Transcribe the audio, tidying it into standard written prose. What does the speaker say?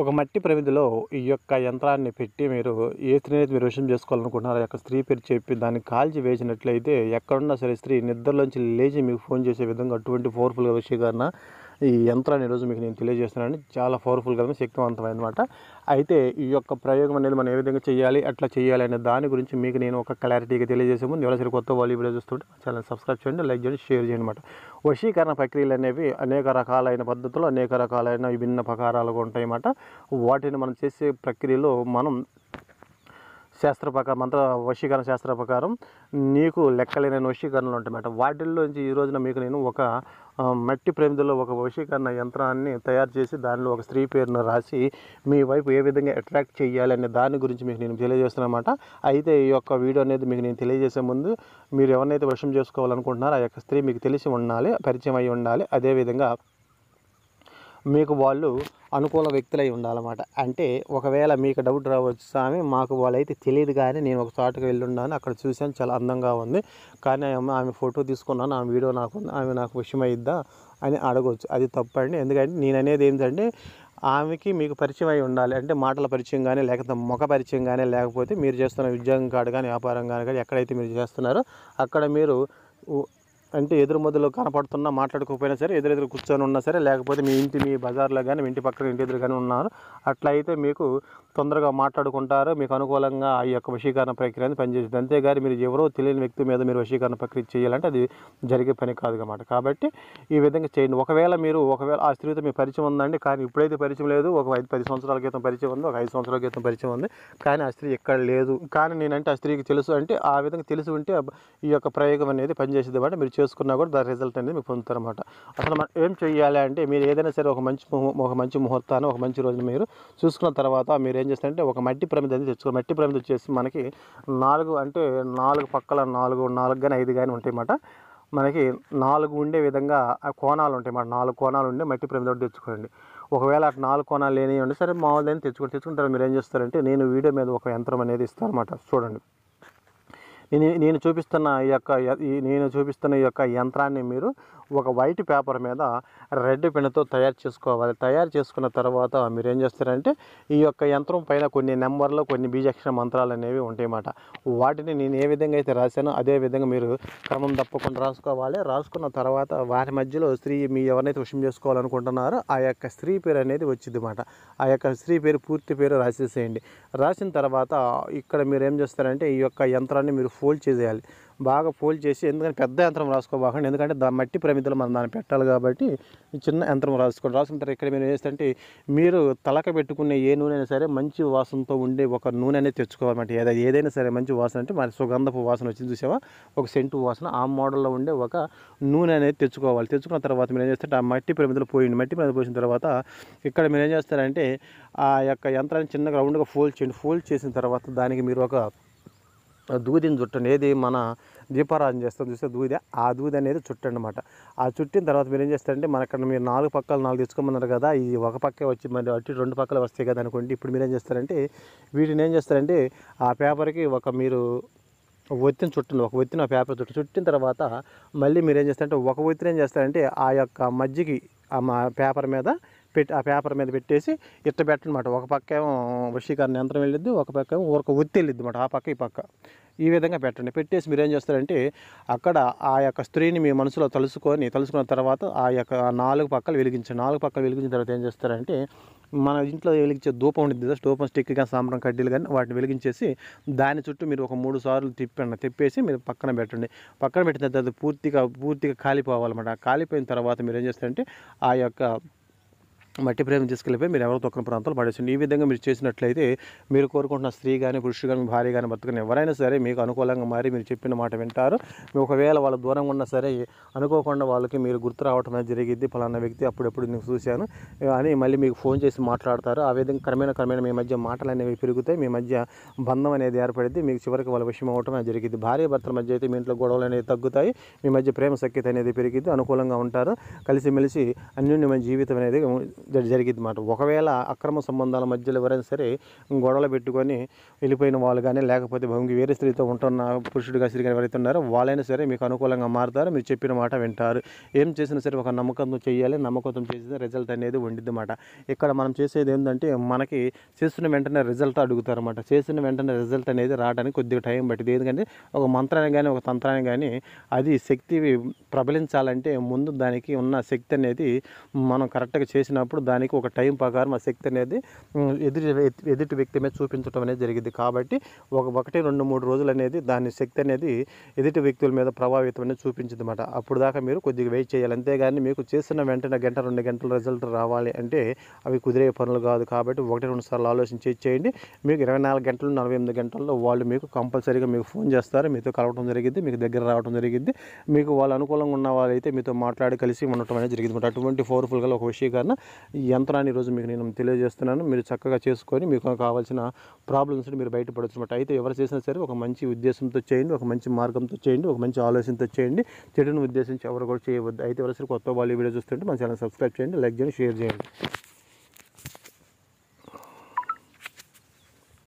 ఒక మట్టి ప్రమిదిలో ఈ యొక్క యంత్రాన్ని పెట్టి మీరు ఏ స్త్రీనైతే మీరు వశం చేసుకోవాలనుకుంటున్నారో ఆ యొక్క స్త్రీ పేరు చెప్పి దాన్ని కాల్చి వేసినట్లయితే ఎక్కడున్నా సరే స్త్రీ నిద్రలోంచి లేచి మీకు ఫోన్ చేసే విధంగా అటువంటి పవర్ఫుల్గా వశీకరణ ఈ యంత్రాన్ని ఈరోజు మీకు నేను తెలియజేస్తున్నాను. చాలా పవర్ఫుల్గా శక్తివంతమైనమాట. అయితే ఈ యొక్క ప్రయోగం అనేది మనం ఏ విధంగా చేయాలి, అట్లా చేయాలి అనే దాని గురించి మీకు నేను ఒక క్లారిటీగా తెలియజేసే ముందు ఎవరైనా కొత్త వాళ్ళు వీడియో చూస్తుంటే ఛానల్ సబ్స్క్రైబ్ చేయండి, లైక్ చేయండి, షేర్ చేయండి అనమాట. వశీకరణ ప్రక్రియలు అనేవి అనేక రకాలైన పద్ధతులు, అనేక రకాలైన విభిన్న ప్రకారాలుగా ఉంటాయన్నమాట. వాటిని మనం చేసే ప్రక్రియలో మనం మంత్ర వశీకరణ శాస్త్ర ప్రకారం నీకు లెక్కలేని వశీకరణలు ఉంటాయన్నమాట. వాటిల్లోంచి ఈ రోజున మీకు నేను ఒక మట్టి ప్రమిదలో ఒక వశీకరణ యంత్రాన్ని తయారు చేసి దానిలో ఒక స్త్రీ పేరును రాసి మీ వైపు ఏ విధంగా అట్రాక్ట్ చేయాలి అనే దాని గురించి మీకు నేను తెలియజేస్తున్నమాట. అయితే ఈ యొక్క వీడియో అనేది మీకు నేను తెలియజేసే ముందు మీరు ఎవరినైతే వశం చేసుకోవాలనుకుంటున్నారో ఆ యొక్క స్త్రీ మీకు తెలిసి ఉండాలి, పరిచయం అయి ఉండాలి. అదేవిధంగా మీకు వాళ్ళు అనుకూల వ్యక్తులై ఉండాలన్నమాట. అంటే ఒకవేళ మీకు డౌట్ రావచ్చు, స్వామి మాకు వాళ్ళైతే తెలియదు కానీ నేను ఒక చోటుకు వెళ్ళి ఉన్నాను, అక్కడ చూశాను, చాలా అందంగా ఉంది, కానీ ఆమె ఫోటో తీసుకున్నాను, ఆమె వీడియో ఆమె నాకు వశమైద్దా అని అడగవచ్చు. అది తప్పండి. ఎందుకంటే నేను అనేది ఏంటంటే ఆమెకి మీకు పరిచయం అయి ఉండాలి. అంటే మాటల పరిచయం కానీ, లేకపోతే ముఖ పరిచయం కానీ, లేకపోతే మీరు చేస్తున్న ఉద్యోగం కాడ కానీ, వ్యాపారం కానీ ఎక్కడైతే మీరు చేస్తున్నారో అక్కడ మీరు అంటే ఎదురు మొదలు కనపడుతున్నా మాట్లాడుకోకపోయినా సరే ఎదురెదురు కూర్చొని ఉన్నా సరే, లేకపోతే మీ బజార్లో కానీ, మీ ఇంటి పక్కన ఇంటి ఎదురు కానీ ఉన్నారు, అట్లా అయితే మీకు తొందరగా మాట్లాడుకుంటారు, మీకు అనుకూలంగా ఈ యొక్క వశీకరణ ప్రక్రియ అనేది పనిచేస్తుంది. అంతేగాని మీరు ఎవరో తెలియని వ్యక్తి మీద మీరు వశీకరణ ప్రక్రియ చేయాలంటే అది జరిగే పని కాదు అన్నమాట. కాబట్టి ఈ విధంగా చేయండి. ఒకవేళ ఆ స్త్రీతో మీ పరిచయం ఉందండి, కానీ ఇప్పుడైతే పరిచయం లేదు, ఒక 5-10 సంవత్సరాల క్రితం పరిచయం ఉంది, ఒక 5 సంవత్సరాల క్రితం పరిచయం ఉంది, కానీ ఆ స్త్రీ ఎక్కడ లేదు, కానీ నేనంటే ఆ స్త్రీకి తెలుసు అంటే ఆ విధంగా తెలిసి ఉంటే ఈ యొక్క ప్రయోగం అనేది పనిచేసేది అన్నమాట. మీరు చేసుకున్నా కూడా దాని రిజల్ట్ అనేది మీకు పొందుతారన్నమాట. అసలు మనం ఏం చేయాలి అంటే మీరు ఏదైనా సరే ఒక మంచి ముహూర్తాన్ని, ఒక మంచి రోజున మీరు చూసుకున్న తర్వాత మీరు ఏం చేస్తారంటే ఒక మట్టి ప్రమిద అనేది తెచ్చుకోవాలి. మట్టి ప్రమిద వచ్చేసి మనకి 4 పక్కల 4 కానీ 5 కానీ ఉంటాయి అన్నమాట. మనకి 4 ఉండే విధంగా కోణాలు ఉంటాయి అన్నమాట. 4 కోణాలు ఉండే మట్టి ప్రమిద ఒకటి తెచ్చుకోండి. ఒకవేళ అటు 4 కోణాలు లేనివి ఉంటే సరే మామూలుదని తెచ్చుకున్న తర్వాత మీరు ఏం చేస్తారంటే నేను వీడియో మీద ఒక యంత్రం అనేది ఇస్తాను అన్నమాట. చూడండి, నేను చూపిస్తున్న ఈ యొక్క యంత్రాన్ని మీరు ఒక వైట్ పేపర్ మీద రెడ్ పెన్నుతో తయారు చేసుకోవాలి. తయారు చేసుకున్న తర్వాత మీరు ఏం చేస్తారంటే ఈ యొక్క యంత్రం పైన కొన్ని నెంబర్లు, కొన్ని బీజాక్షర మంత్రాలు అనేవి ఉంటాయన్నమాట. వాటిని నేను ఏ విధంగా అయితే రాశానో అదే విధంగా మీరు క్రమం తప్పకుండా రాసుకోవాలి. రాసుకున్న తర్వాత వాటి మధ్యలో మీ ఎవరినైతే వశం చేసుకోవాలనుకుంటున్నారో ఆ యొక్క స్త్రీ పేరు అనేది వచ్చింది అన్నమాట. ఆ యొక్క స్త్రీ పేరు పూర్తి పేరు రాసేసేయండి. రాసిన తర్వాత ఇక్కడ మీరు ఏం చేస్తారంటే ఈ యొక్క యంత్రాన్ని మీరు ఫోల్డ్ చేసేయాలి. బాగా ఫోల్డ్ చేసి, ఎందుకంటే పెద్ద యంత్రం రాసుకోబాకండి, ఎందుకంటే మట్టి ప్రమిదలు మనం దాన్ని పెట్టాలి కాబట్టి చిన్న యంత్రం రాసుకోండి. రాసుకున్న తర్వాత ఇక్కడ మీరు ఏం చేస్తారంటే మీరు తలక పెట్టుకునే ఏ నూనె అయినా సరే మంచి వాసనతో ఉండే ఒక నూనె అనేది తెచ్చుకోవాలన్నమాట. ఏదైనా సరే మంచి వాసన అంటే మన సుగంధపు వాసన వచ్చింది చూసావా, ఒక సెంటు వాసన, ఆ మోడల్లో ఉండే ఒక నూనె అనేది తెచ్చుకోవాలి. తెచ్చుకున్న తర్వాత మీరు ఏం చేస్తారంటే ఆ మట్టి ప్రమిదలు పోయండి. మట్టి ప్రమిదలు పోసిన తర్వాత ఇక్కడ మీరు ఏం చేస్తారంటే ఆ యొక్క యంత్రాన్ని చిన్నగా రౌండ్గా ఫోల్డ్ చేయండి. ఫోల్డ్ చేసిన తర్వాత దానికి మీరు ఒక దూదిని చుట్టండి. ఏది మన దీపారాధన చేస్తాం చూస్తే దూది, ఆ దూది అనేది చుట్టండి అన్నమాట. ఆ చుట్టిన తర్వాత మీరు ఏం చేస్తారంటే మనక్కడ మీరు 4 పక్కలు 4 తెచ్చుకోమన్నారు కదా, ఈ ఒక పక్కే వచ్చి మరి అటు 2 పక్కలు వస్తాయి కదా అనుకోండి. ఇప్పుడు మీరు ఏం చేస్తారంటే వీటిని ఏం చేస్తారంటే ఆ పేపర్కి మీరు ఒత్తిని చుట్టండి. ఒక ఒత్తిని ఆ పేపర్ చుట్టిన తర్వాత మళ్ళీ మీరు ఏం చేస్తారంటే ఒక ఒత్తిని ఏం చేస్తారంటే ఆ యొక్క మధ్యకి పేపర్ మీద పెట్టేసి ఇట్ట పెట్టనమాట. ఒక పక్క ఏమో వశీకరణ యంత్రం వెళ్ళిద్ది, ఒక పక్క ఏమో ఒక ఒత్తి వెళ్ళిద్ది అన్నమాట. ఆ పక్క ఈ పక్క ఈ విధంగా పెట్టండి. పెట్టేసి మీరు ఏం చేస్తారంటే అక్కడ ఆ యొక్క స్త్రీని మీ మనసులో తలుసుకున్న తర్వాత ఆ యొక్క 4 పక్కలు వెలిగించండి. 4 పక్కలు వెలిగించిన తర్వాత ఏం చేస్తారంటే మన ఇంట్లో వెలిగించే ధూపం ఉంటుంది, ధూపం స్టిక్ కానీ సాంబ్రాణి కడ్డీలు కానీ వాటిని వెలిగించేసి దాని చుట్టూ మీరు ఒక 3 సార్లు తిప్పేసి మీరు పక్కన పెట్టండి. పక్కన పెట్టిన తర్వాత పూర్తిగా కాలిపోవాలన్నమాట. కాలిపోయిన తర్వాత మీరు ఏం చేస్తారంటే ఆ యొక్క మట్టి ప్రేమ తీసుకెళ్ళిపోయి మీరు ఎవరో తొక్కని ప్రాంతాలు పడేసండి. ఈ విధంగా మీరు చేసినట్లయితే మీరు కోరుకుంటున్న స్త్రీ కానీ, పురుషుడు కానీ, భార్య కానీ, భర్త కానీ ఎవరైనా సరే మీకు అనుకూలంగా మారి మీరు చెప్పిన మాట వింటారు. ఒకవేళ వాళ్ళ దూరంగా ఉన్నా సరే అనుకోకుండా వాళ్ళకి మీరు గుర్తు రావటం అనేది జరిగిద్ది, ఫలానా వ్యక్తి అప్పుడెప్పుడు నేను చూశాను అని మళ్ళీ మీకు ఫోన్ చేసి మాట్లాడతారు. ఆ విధంగా క్రమేణా మీ మధ్య మాటలు అనేవి పెరుగుతాయి, మీ మధ్య బంధం అనేది ఏర్పడింది, మీకు చివరికి వాళ్ళ విషయం అవ్వటం అనేది జరిగింది. భార్య భర్తల మధ్య అయితే మీ ఇంట్లో గొడవలు అనేవి తగ్గుతాయి, మీ మధ్య ప్రేమ సఖ్యత అనేది పెరిగిద్ది, అనుకూలంగా ఉంటారు, కలిసిమెలిసి అన్యోన్యమైన జీవితం అనేది జరిగింది మాట. ఒకవేళ అక్రమ సంబంధాల మధ్యలో ఎవరైనా సరే గొడవలు పెట్టుకొని వెళ్ళిపోయిన వాళ్ళు కానీ, లేకపోతే వేరే స్త్రీతో ఉంటున్న పురుషుడిగా స్త్రీగా ఎవరైతే ఉన్నారో వాళ్ళైనా సరే మీకు అనుకూలంగా మారుతారు. మీరు చెప్పిన మాట వింటారు. ఏం చేసినా సరే ఒక నమ్మకంతో చేయాలి. నమ్మకంతో చేసిన రిజల్ట్ అనేది ఉండిద్ది మాట. ఇక్కడ మనం చేసేది ఏంటంటే మనకి చేస్తున్న వెంటనే రిజల్ట్ అడుగుతారన్నమాట. చేసిన వెంటనే రిజల్ట్ అనేది రావడానికి కొద్దిగా టైం పట్టింది. ఎందుకంటే ఒక మంత్రాన్ని కానీ ఒక తంత్రాన్ని కానీ అది శక్తి ప్రబలించాలంటే ముందు దానికి ఉన్న శక్తి అనేది మనం కరెక్ట్గా చేసినప్పుడు దానికి ఒక టైం ప్రకారం ఆ శక్తి అనేది ఎదుటి వ్యక్తి మీద చూపించడం అనేది జరిగింది. కాబట్టి 1, 2, 3 రోజులు అనేది దాని శక్తి అనేది ఎదుటి వ్యక్తుల మీద ప్రభావితం అనేది చూపించింది అన్నమాట. అప్పుడు దాకా మీరు కొద్దిగా వెయిట్ చేయాలి. అంతేగాని మీకు చేసిన వెంటనే 1-2 గంటల రిజల్ట్ రావాలి అంటే అవి కుదిరే పనులు కాదు. కాబట్టి 1-2 సార్లు ఆలోచించి చేయండి. మీకు 24 గంటలు 48 గంటల్లో వాళ్ళు మీకు కంపల్సరీగా మీకు ఫోన్ చేస్తారు. మీతో కలవడం జరిగింది, మీకు దగ్గర రావడం జరిగింది. మీకు వాళ్ళు అనుకూలంగా ఉన్న వాళ్ళైతే మీతో మాట్లాడి కలిసి ఉండటం అనేది జరిగింది. అటువంటి పవర్ఫుల్గా ఒక వశీకరణ ఈ యంత్రాన్ని ఈరోజు మీకు నేను తెలియజేస్తున్నాను. మీరు చక్కగా చేసుకొని మీకు కావాల్సిన ప్రాబ్లమ్స్ని మీరు బయటపడవచ్చు అన్నమాట. అయితే ఎవరు చేసినా సరే ఒక మంచి ఉద్దేశంతో చేయండి, ఒక మంచి మార్గంతో చేయండి, ఒక మంచి ఆలోచనతో చేయండి. చెడును ఉద్దేశించి ఎవరు కూడా చేయవద్దు. అయితే ఎవరు కొత్త వాళ్ళు వీడియో చూస్తుంటే మన ఛానల్ సబ్స్క్రైబ్ చేయండి, లైక్ చేయండి, షేర్ చేయండి.